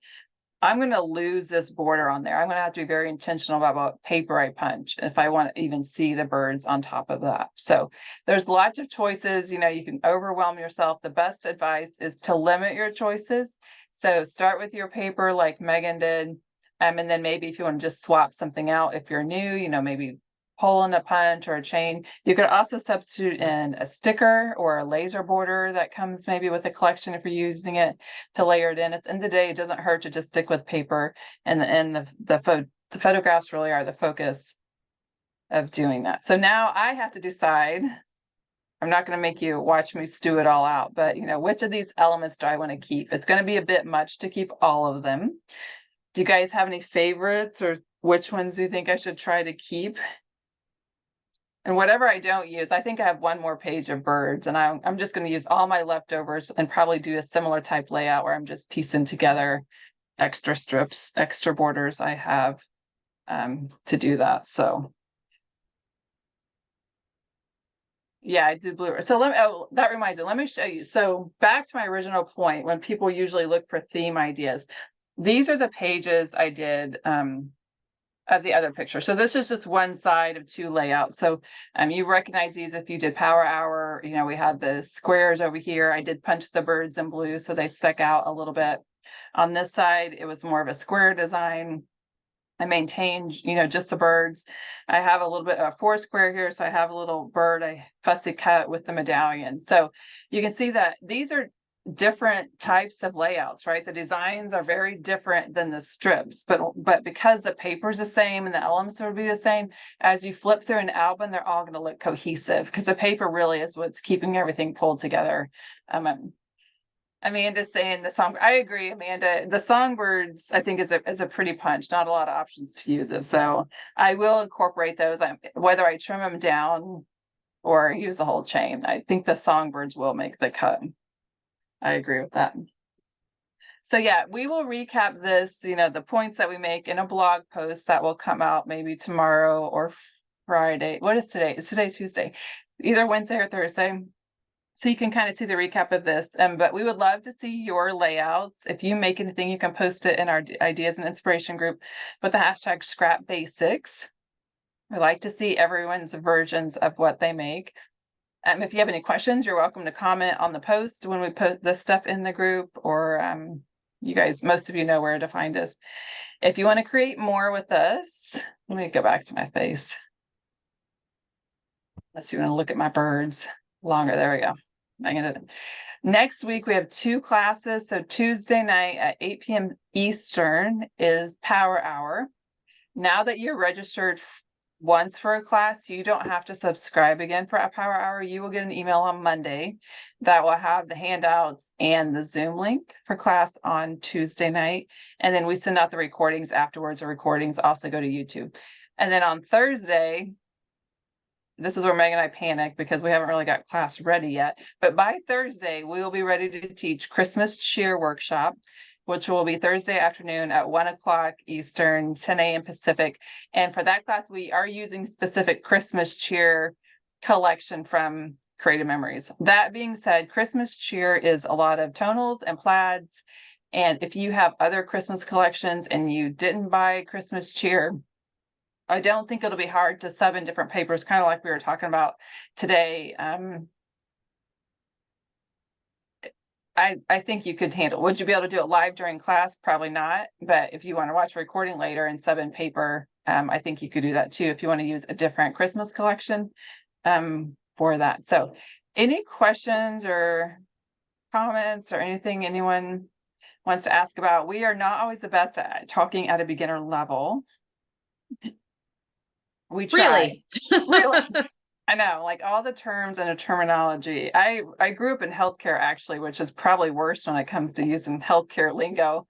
I'm going to lose this border on there. I'm going to have to be very intentional about what paper I punch if I want to even see the birds on top of that. So there's lots of choices. You can overwhelm yourself. The best advice is to limit your choices. So start with your paper like Meggan did. And then maybe if you want to just swap something out, if you're new, maybe hole in a punch or a chain. You could also substitute in a sticker or a laser border that comes maybe with a collection if you're using it to layer it in. At the end of the day, it doesn't hurt to just stick with paper, and the photographs really are the focus of doing that. So now I have to decide. I'm not going to make you watch me stew it all out, but which of these elements do I want to keep? It's going to be a bit much to keep all of them. Do you guys have any favorites, or which ones do you think I should try to keep? And whatever I don't use, I think I have one more page of birds, and I'm just going to use all my leftovers and probably do a similar type layout where I'm just piecing together extra strips, extra borders I have to do that. So yeah, I did blue. So that reminds me, let me show you. So back to my original point, when people usually look for theme ideas, these are the pages I did of the other picture. So this is just one side of two layouts. So you recognize these if you did Power Hour. We had the squares over here. I did punch the birds in blue so they stuck out a little bit. On this side, it was more of a square design. I maintained, just the birds. I have a little bit of a four square here, so I have a little bird I fussy cut with the medallion. So you can see that these are different types of layouts, right? The designs are very different than the strips, but because the paper's the same and the elements will be the same, as you flip through an album, they're all going to look cohesive because the paper really is what's keeping everything pulled together. Amanda's saying the song. I agree, Amanda. The songbirds, I think, is a pretty punch. Not a lot of options to use it, so I will incorporate those. Whether I trim them down or use the whole chain, I think the songbirds will make the cut. I agree with that. So yeah, we will recap this, the points that we make in a blog post that will come out maybe tomorrow or Friday. What is today? Is today Tuesday? Either Wednesday or Thursday. So you can kind of see the recap of this, but we would love to see your layouts. If you make anything, you can post it in our ideas and inspiration group with the hashtag Scrap Basics. We like to see everyone's versions of what they make. If you have any questions, you're welcome to comment on the post when we post this stuff in the group, or you guys, most of you know where to find us. If you want to create more with us, let me go back to my face. Unless you want to look at my birds longer. There we go. Next week, we have 2 classes. So Tuesday night at 8 p.m. Eastern is Power Hour. Now that you're registered once for a class, you don't have to subscribe again for a Power Hour. You will get an email on Monday that will have the handouts and the Zoom link for class on Tuesday night. And then we send out the recordings afterwards. The recordings also go to YouTube. And then on Thursday, this is where Meg and I panic because we haven't really got class ready yet. But by Thursday, we will be ready to teach Christmas Cheer Workshop, which will be Thursday afternoon at 1 o'clock Eastern, 10 a.m. Pacific. And for that class, we are using specific Christmas cheer collection from Creative Memories. That being said, Christmas cheer is a lot of tonals and plaids. And if you have other Christmas collections and you didn't buy Christmas cheer, I don't think it'll be hard to sub in different papers, kind of like we were talking about today. I think you could handle. Would you be able to do it live during class? Probably not. But if you want to watch a recording later and sub in paper, I think you could do that too if you want to use a different Christmas collection for that. So any questions or comments or anything anyone wants to ask about? We are not always the best at talking at a beginner level. We try. Really? I know, like all the terms and the terminology. I grew up in healthcare actually, which is probably worse when it comes to using healthcare lingo.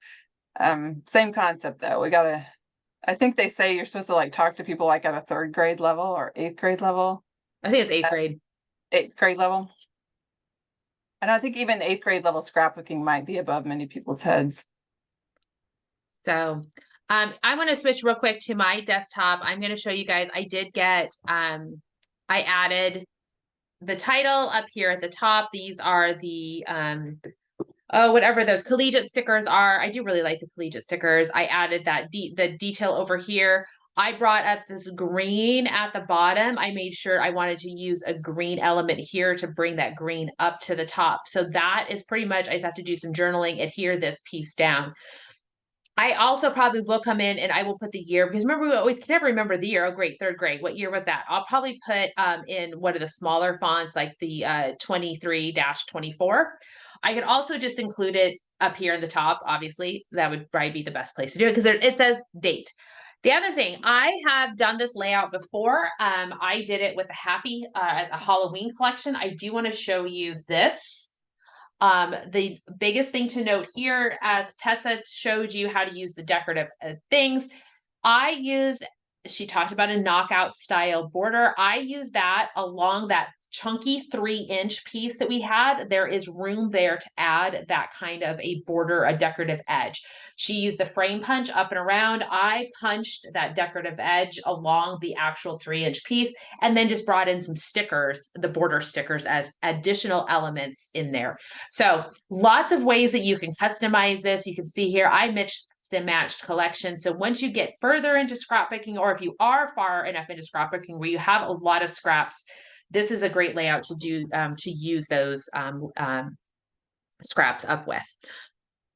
Same concept though. I think they say you're supposed to like talk to people like at a 3rd grade level or 8th grade level. I think it's 8th grade. 8th grade level. And I think even 8th grade level scrapbooking might be above many people's heads. So I want to switch real quick to my desktop. I'm going to show you guys, I did get, I added the title up here at the top. These are the, whatever those collegiate stickers are. I do really like the collegiate stickers. I added that the detail over here. I brought up this green at the bottom. I made sure I wanted to use a green element here to bring that green up to the top. So that is pretty much, I just have to do some journaling, adhere this piece down. I also probably will come in and I will put the year, because remember, we always can never remember the year. Oh, great, third grade. What year was that? I'll probably put in one of the smaller fonts, like the 23-24. I could also just include it up here in the top. Obviously, that would probably be the best place to do it because it says date. The other thing, I have done this layout before. I did it with a happy as a Halloween collection. I do want to show you this. The biggest thing to note here, as Tessa showed you how to use the decorative things, she talked about a knockout style border. I use that along that chunky 3-inch piece that we had. There is room there to add that kind of a border, a decorative edge. She used the frame punch up and around. I punched that decorative edge along the actual 3-inch piece and then just brought in some stickers, the border stickers, as additional elements in there. So lots of ways that you can customize this. You can see here, I mixed and matched collection. So once you get further into scrapbooking, or if you are far enough into scrapbooking where you have a lot of scraps, this is a great layout to do, to use those scraps up with.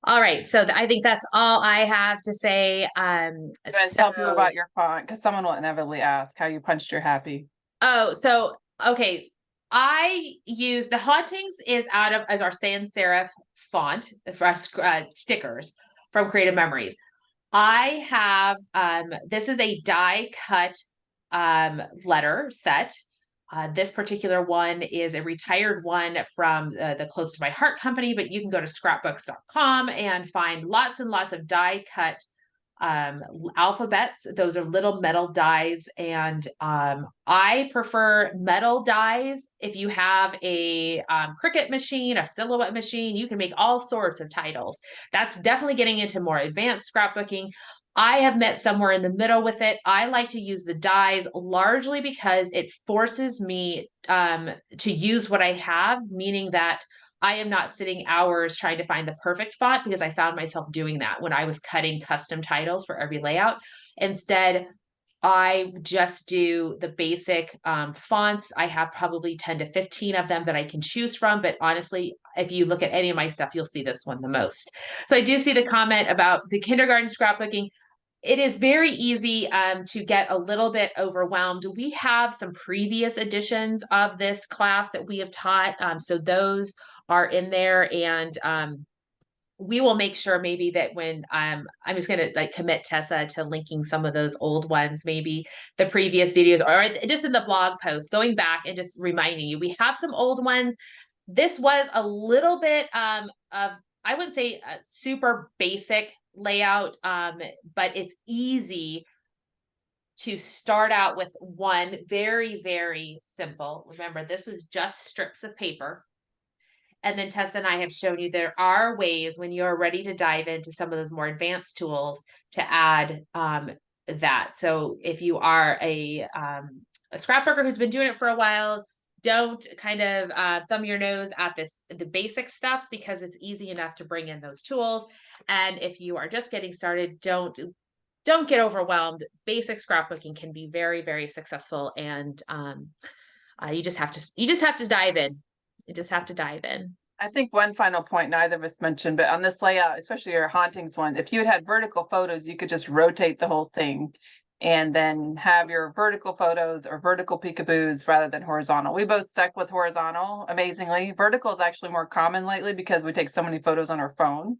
All right, so I think that's all I have to say. Tell people about your font, because someone will inevitably ask how you punched your happy. Oh, so okay. I use the Hauntings is out of as our sans serif font for stickers from Creative Memories. I have this is a die cut letter set. This particular one is a retired one from the Close to My Heart company, but you can go to scrapbooks.com and find lots and lots of die cut alphabets. Those are little metal dies, and I prefer metal dies. If you have a Cricut machine, a Silhouette machine, you can make all sorts of titles. That's definitely getting into more advanced scrapbooking. I have met somewhere in the middle with it. I like to use the dies largely because it forces me to use what I have, meaning that I am not sitting hours trying to find the perfect font, because I found myself doing that when I was cutting custom titles for every layout. Instead, I just do the basic fonts. I have probably 10 to 15 of them that I can choose from. But honestly, if you look at any of my stuff, you'll see this one the most. So I do see the comment about the kindergarten scrapbooking. It is very easy to get a little bit overwhelmed. We have some previous editions of this class that we have taught. So those are in there, and we will make sure maybe that when I'm just going to like commit Tessa to linking some of those old ones, maybe the previous videos, or just in the blog post, going back and just reminding you, we have some old ones. This was a little bit of, I wouldn't say a super basic layout, but it's easy to start out with one very, very simple. Remember, this was just strips of paper. And then Tessa and I have shown you there are ways when you're ready to dive into some of those more advanced tools to add that. So if you are a scrapbooker who's been doing it for a while, don't kind of thumb your nose at the basic stuff, because it's easy enough to bring in those tools. And if you are just getting started, don't get overwhelmed. Basic scrapbooking can be very, very successful, and you just have to dive in. You just have to dive in. I think one final point neither of us mentioned, but on this layout, especially your hauntings one, if you had vertical photos, you could just rotate the whole thing and then have your vertical photos or vertical peekaboos rather than horizontal. We both stuck with horizontal, amazingly. Vertical is actually more common lately because we take so many photos on our phone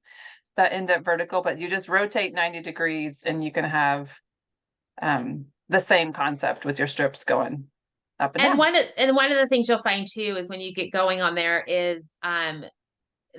that end up vertical, but you just rotate 90 degrees and you can have the same concept with your strips going up and down. One of the things you'll find too is when you get going on there is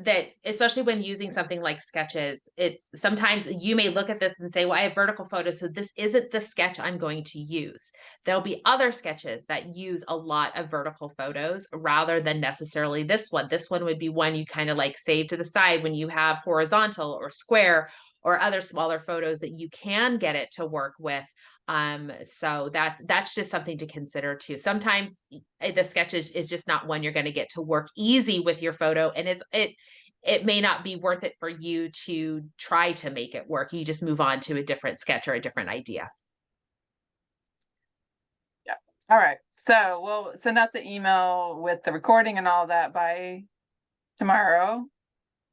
that especially when using something like sketches, it's sometimes you may look at this and say, well, I have vertical photos, so this isn't the sketch I'm going to use. There'll be other sketches that use a lot of vertical photos rather than necessarily this one. This one would be one you kind of like save to the side when you have horizontal or square or other smaller photos that you can get it to work with. So that's just something to consider too. Sometimes the sketch is just not one you're going to get to work easy with your photo, and it may not be worth it for you to try to make it work. You just move on to a different sketch or a different idea. Yeah. All right. So we'll send out the email with the recording and all that by tomorrow.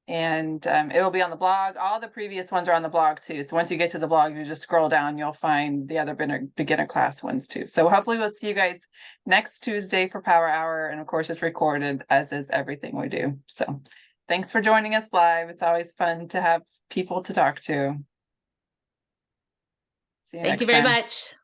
And it will be on the blog. All the previous ones are on the blog too. So once you get to the blog, you just scroll down, you'll find the other beginner class ones too. So hopefully we'll see you guys next Tuesday for Power Hour. And of course, it's recorded, as is everything we do. So thanks for joining us live. It's always fun to have people to talk to. See you Thank you next very time. much.